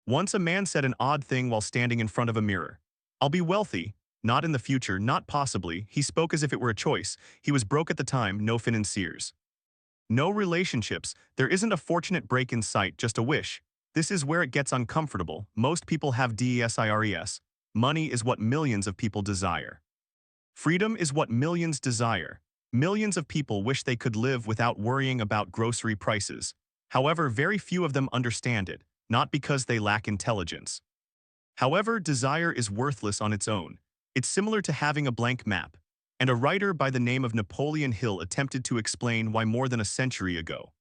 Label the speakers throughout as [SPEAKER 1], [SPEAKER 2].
[SPEAKER 1] Once a man said an odd thing while standing in front of a mirror. I'll be wealthy, not in the future, not possibly. He spoke as if it were a choice. He was broke at the time, no financiers. No relationships, there isn't a fortunate break in sight, just a wish. This is where it gets uncomfortable. Most people have DESIRES. Money is what millions of people desire. Freedom is what millions desire. Millions of people wish they could live without worrying about grocery prices. However, very few of them understand it, not because they lack intelligence. However, desire is worthless on its own. It's similar to having a blank map. And a writer by the name of Napoleon Hill attempted to explain why more than a century ago.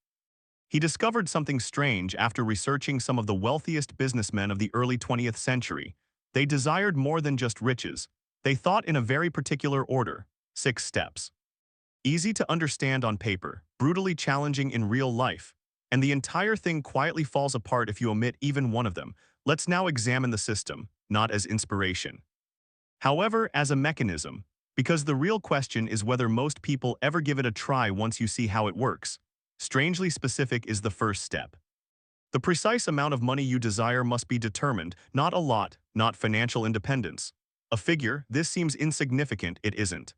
[SPEAKER 1] He discovered something strange after researching some of the wealthiest businessmen of the early 20th century. They desired more than just riches. They thought in a very particular order, 6 steps. Easy to understand on paper, brutally challenging in real life. And the entire thing quietly falls apart if you omit even one of them. Let's now examine the system, not as inspiration. However, as a mechanism, because the real question is whether most people ever give it a try once you see how it works. Strangely specific is the first step. The precise amount of money you desire must be determined, not a lot, not financial independence. A figure, this seems insignificant, it isn't.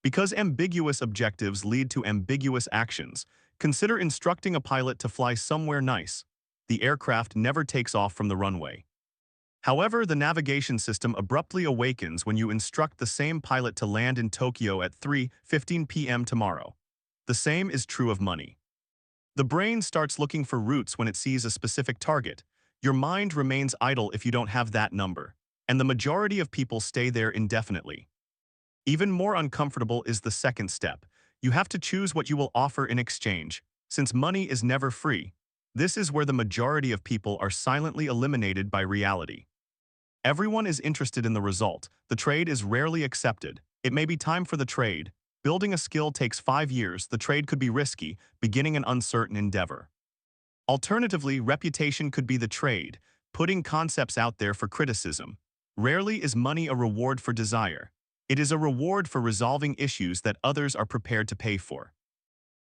[SPEAKER 1] Because ambiguous objectives lead to ambiguous actions, consider instructing a pilot to fly somewhere nice. The aircraft never takes off from the runway. However, the navigation system abruptly awakens when you instruct the same pilot to land in Tokyo at 3:15 p.m. tomorrow. The same is true of money. The brain starts looking for routes when it sees a specific target. Your mind remains idle if you don't have that number, and the majority of people stay there indefinitely. Even more uncomfortable is the second step. You have to choose what you will offer in exchange, since money is never free. This is where the majority of people are silently eliminated by reality. Everyone is interested in the result. The trade is rarely accepted. It may be time for the trade. Building a skill takes 5 years. The trade could be risky, beginning an uncertain endeavor. Alternatively, reputation could be the trade, putting concepts out there for criticism. Rarely is money a reward for desire. It is a reward for resolving issues that others are prepared to pay for.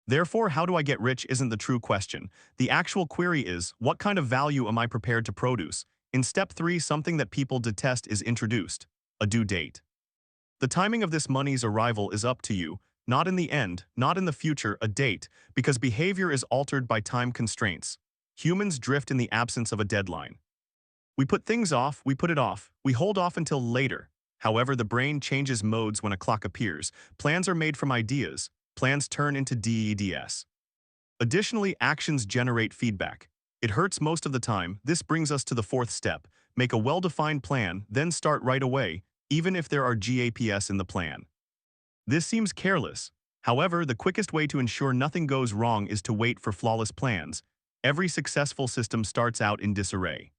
[SPEAKER 1] Therefore, how do I get rich isn't the true question. The actual query is, what kind of value am I prepared to produce? In step 3, something that people detest is introduced: a due date. The timing of this money's arrival is up to you, not in the end, not in the future, a date, because behavior is altered by time constraints. Humans drift in the absence of a deadline. We put things off, we put it off, we hold off until later. However, the brain changes modes when a clock appears. Plans are made from ideas. Plans turn into DEDS. Additionally, actions generate feedback. It hurts most of the time. This brings us to the 4th step. Make a well-defined plan, then start right away, even if there are gaps in the plan. This seems careless. However, the quickest way to ensure nothing goes wrong is to wait for flawless plans. Every successful system starts out in disarray.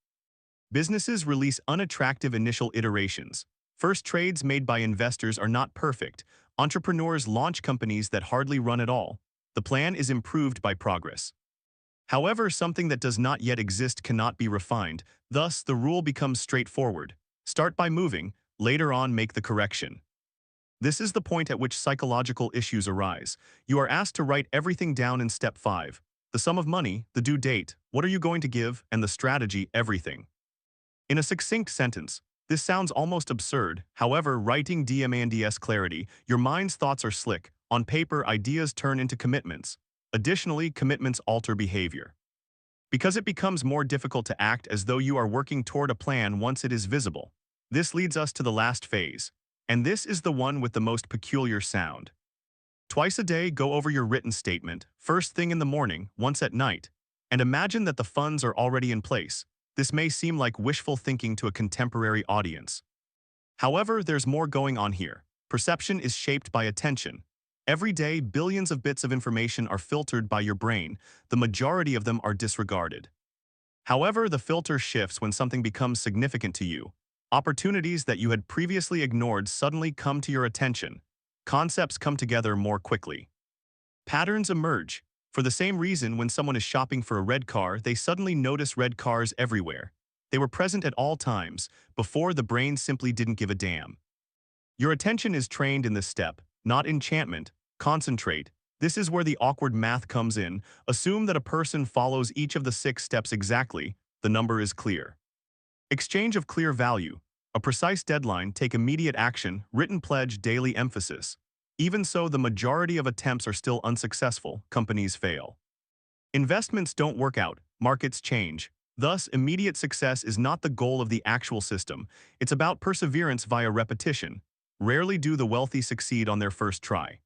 [SPEAKER 1] Businesses release unattractive initial iterations. First trades made by investors are not perfect. Entrepreneurs launch companies that hardly run at all. The plan is improved by progress. However, something that does not yet exist cannot be refined. Thus, the rule becomes straightforward. Start by moving, later on make the correction. This is the point at which psychological issues arise. You are asked to write everything down in step 5. The sum of money, the due date, what are you going to give, and the strategy, everything. In a succinct sentence, this sounds almost absurd. However, writing demands clarity. Your mind's thoughts are slick. On paper, ideas turn into commitments. Additionally, commitments alter behavior. Because it becomes more difficult to act as though you are working toward a plan once it is visible. This leads us to the last phase. And this is the one with the most peculiar sound. Twice a day, go over your written statement, first thing in the morning, once at night, and imagine that the funds are already in place. This may seem like wishful thinking to a contemporary audience. However, there's more going on here. Perception is shaped by attention. Every day, billions of bits of information are filtered by your brain. The majority of them are disregarded. However, the filter shifts when something becomes significant to you. Opportunities that you had previously ignored suddenly come to your attention. Concepts come together more quickly. Patterns emerge. For the same reason, when someone is shopping for a red car, they suddenly notice red cars everywhere. They were present at all times. Before, the brain simply didn't give a damn. Your attention is trained in this step, not enchantment. Concentrate. This is where the awkward math comes in. Assume that a person follows each of the 6 steps exactly. The number is clear. Exchange of clear value. A precise deadline, take immediate action, written pledge, daily emphasis. Even so, the majority of attempts are still unsuccessful, companies fail. Investments don't work out, markets change. Thus, immediate success is not the goal of the actual system, it's about perseverance via repetition. Rarely do the wealthy succeed on their first try.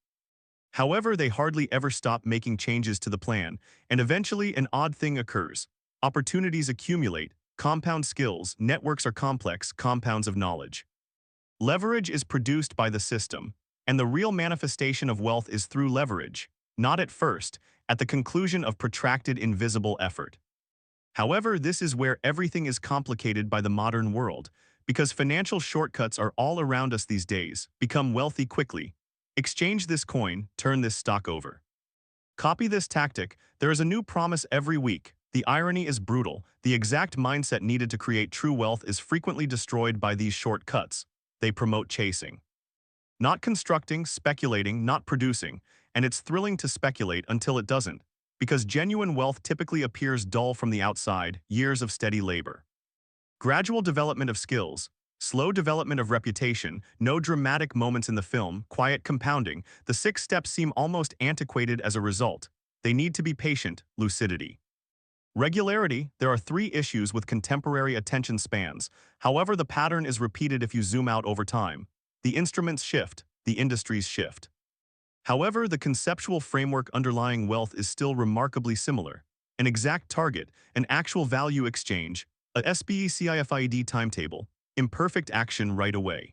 [SPEAKER 1] However, they hardly ever stop making changes to the plan, and eventually an odd thing occurs. Opportunities accumulate, compound skills, networks are complex, compounds of knowledge. Leverage is produced by the system, and the real manifestation of wealth is through leverage, not at first, at the conclusion of protracted invisible effort. However, this is where everything is complicated by the modern world, because financial shortcuts are all around us these days. Become wealthy quickly. Exchange this coin, turn this stock over. Copy this tactic, there is a new promise every week. The irony is brutal. The exact mindset needed to create true wealth is frequently destroyed by these shortcuts. They promote chasing. Not constructing, speculating, not producing, and it's thrilling to speculate until it doesn't, because genuine wealth typically appears dull from the outside, years of steady labor. Gradual development of skills, slow development of reputation, no dramatic moments in the film, quiet compounding, the 6 steps seem almost antiquated as a result. They need to be patient, lucidity. Regularity, there are 3 issues with contemporary attention spans. However, the pattern is repeated if you zoom out over time. The instruments shift, the industries shift. However, the conceptual framework underlying wealth is still remarkably similar. An exact target, an actual value exchange, a SBECIFID timetable, imperfect action right away.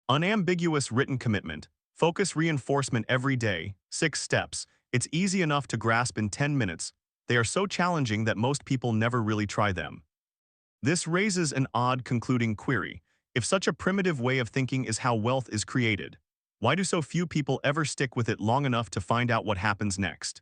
[SPEAKER 1] Unambiguous written commitment, focus reinforcement every day, 6 steps. It's easy enough to grasp in 10 minutes. They are so challenging that most people never really try them. This raises an odd concluding query. If such a primitive way of thinking is how wealth is created, why do so few people ever stick with it long enough to find out what happens next?